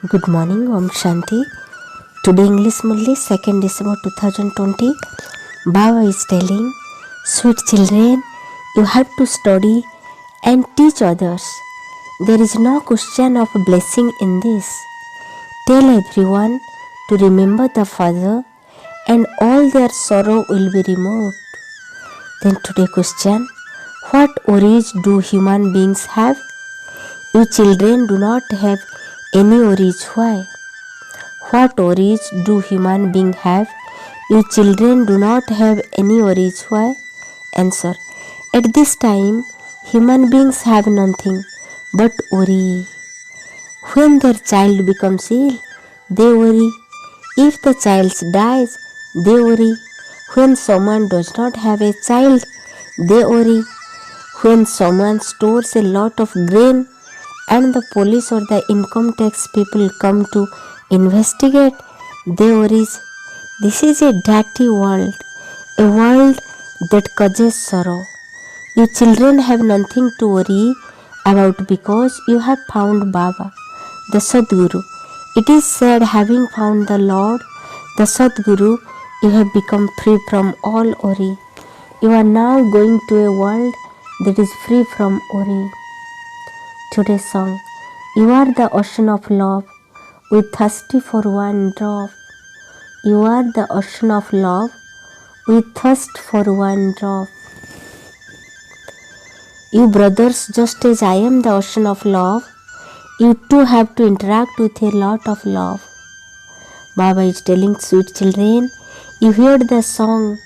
Good morning, Om Shanti. Today English Murli, 2nd December 2020. Baba is telling, sweet children, you have to study and teach others. There is no question of blessing in this. Tell everyone to remember the Father and all their sorrow will be removed. Then today question, what worries do human beings have? You children do not have any worries. Why? What worries do human beings have? You children do not have any worries. Why? Answer. At this time, human beings have nothing but worry. When their child becomes ill, they worry. If the child dies, they worry. When someone does not have a child, they worry. When someone stores a lot of grain and the police or the income tax people come to investigate, they worry. This is a dirty world, a world that causes sorrow. You children have nothing to worry about because you have found Baba, the Sadguru. It is said, having found the Lord, the Sadguru, you have become free from all worry. You are now going to a world that is free from worry. Today's song, you are the ocean of love, we thirsty for one drop. You are the ocean of love, we thirst for one drop. You brothers, just as I am the ocean of love, you too have to interact with a lot of love. Baba is telling sweet children, you heard the song.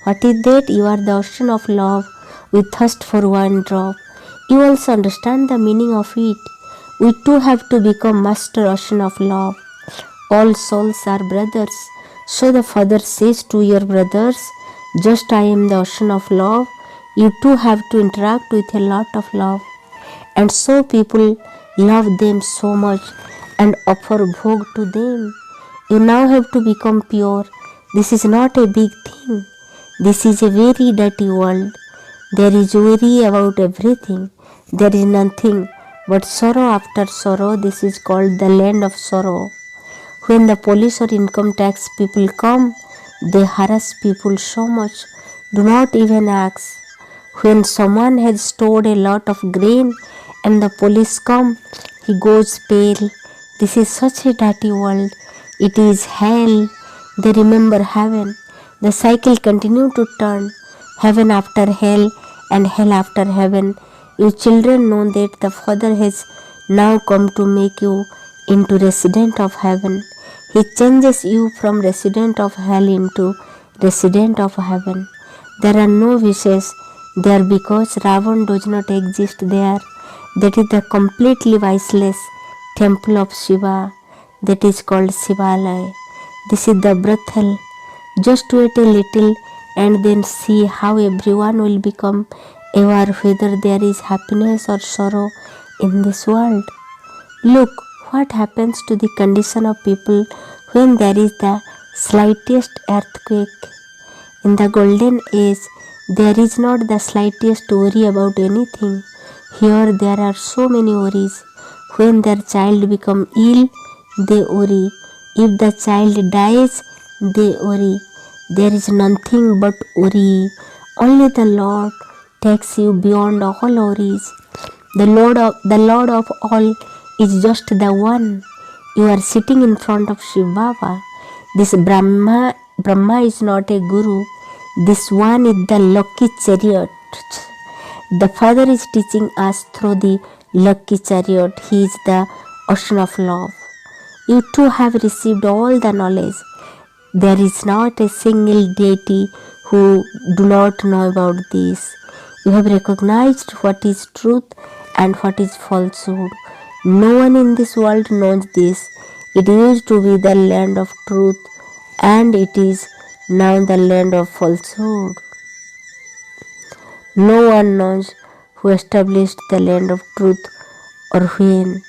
What is that? You are the ocean of love, we thirst for one drop. You also understand the meaning of it. We too have to become master ocean of love. All souls are brothers. So the Father says to your brothers, just I am the ocean of love. You too have to interact with a lot of love. And so people love them so much and offer bhog to them. You now have to become pure. This is not a big thing. This is a very dirty world. There is worry about everything. There is nothing but sorrow after sorrow. This is called the land of sorrow. When the police or income tax people come, they harass people so much. Do not even ask. When someone has stored a lot of grain and the police come, he goes pale. This is such a dirty world. It is hell. They remember heaven. The cycle continue to turn. Heaven after hell and hell after heaven. You children know that the Father has now come to make you into resident of heaven. He changes you from resident of hell into resident of heaven. There are no wishes there because Ravan does not exist there. That is the completely viceless temple of Shiva. That is called Shivalaya. This is the brothel. Just wait a little and then see how everyone will become aware whether there is happiness or sorrow in this world. Look what happens to the condition of people when there is the slightest earthquake. In the golden age, there is not the slightest worry about anything. Here there are so many worries. When their child becomes ill, they worry. If the child dies, they worry. There is nothing but worry. Only the Lord takes you beyond all worries. The Lord of all is just the one. You are sitting in front of Shiv Baba. This Brahma is not a guru. This one is the lucky chariot. The Father is teaching us through the lucky chariot. He is the ocean of love. You too have received all the knowledge. There is not a single deity who do not know about this. You have recognized what is truth and what is falsehood. No one in this world knows this. It used to be the land of truth and it is now the land of falsehood. No one knows who established the land of truth or when.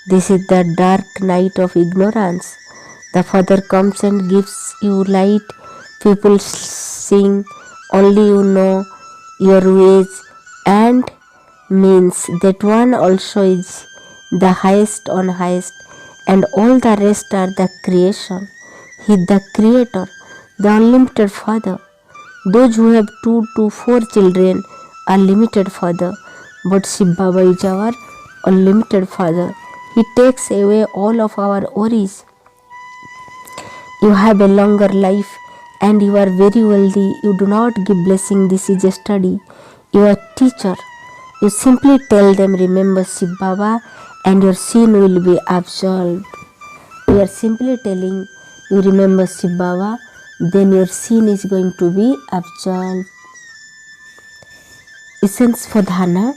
This is the dark night of ignorance. The Father comes and gives you light. People sing, only you know your ways, and means that one also is the highest on highest and all the rest are the creation. He is the creator, the unlimited father. Those who have 2 to 4 children are limited father, but Shiv Baba is our unlimited father. He takes away all of our worries. You have a longer life and you are very wealthy. You do not give blessing. This is a study. You are teacher. You simply tell them, remember Shiv Baba, and your sin will be absolved. You are simply telling you remember Shiv Baba, then your sin is going to be absolved. Essence for dhyana.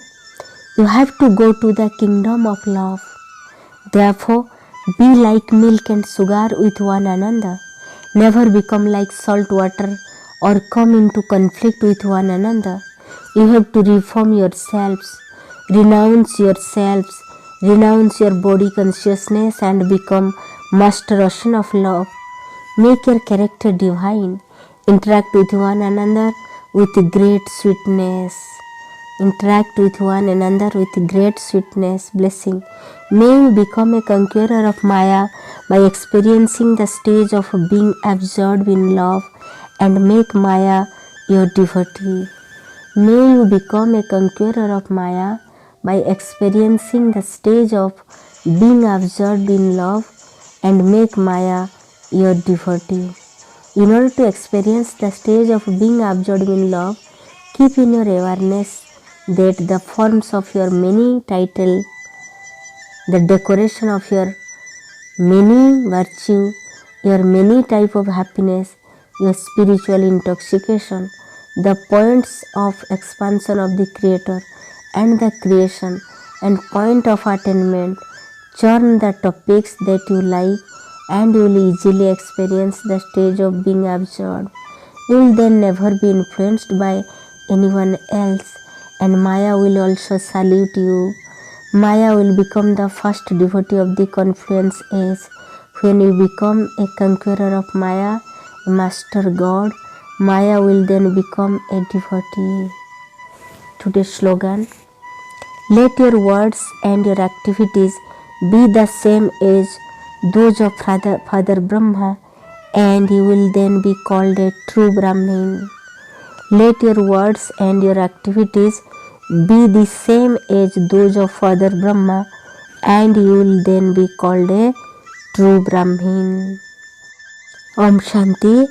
You have to go to the kingdom of love. Therefore, be like milk and sugar with one another. Never become like salt water or come into conflict with one another. You have to reform yourselves, renounce yourselves, renounce your body consciousness and become master ocean of love. Make your character divine. Interact with one another with great sweetness. Interact with one another with great sweetness, blessing. May you become a conqueror of Maya by experiencing the stage of being absorbed in love and make Maya your devotee. May you become a conqueror of Maya by experiencing the stage of being absorbed in love and make Maya your devotee. In order to experience the stage of being absorbed in love, keep in your awareness that the forms of your many title, the decoration of your many virtue, your many type of happiness, your spiritual intoxication, the points of expansion of the Creator and the creation and point of attainment, churn the topics that you like and you will easily experience the stage of being absorbed. You will then never be influenced by anyone else, and Maya will also salute you. Maya will become the first devotee of the confluence age. When you become a conqueror of Maya, a master God, Maya will then become a devotee. Today's slogan: let your words and your activities be the same as those of Father Brahma, and you will then be called a true Brahmin. Let your words and your activities be the same as those of Father Brahma, and you will then be called a true Brahmin. Om Shanti.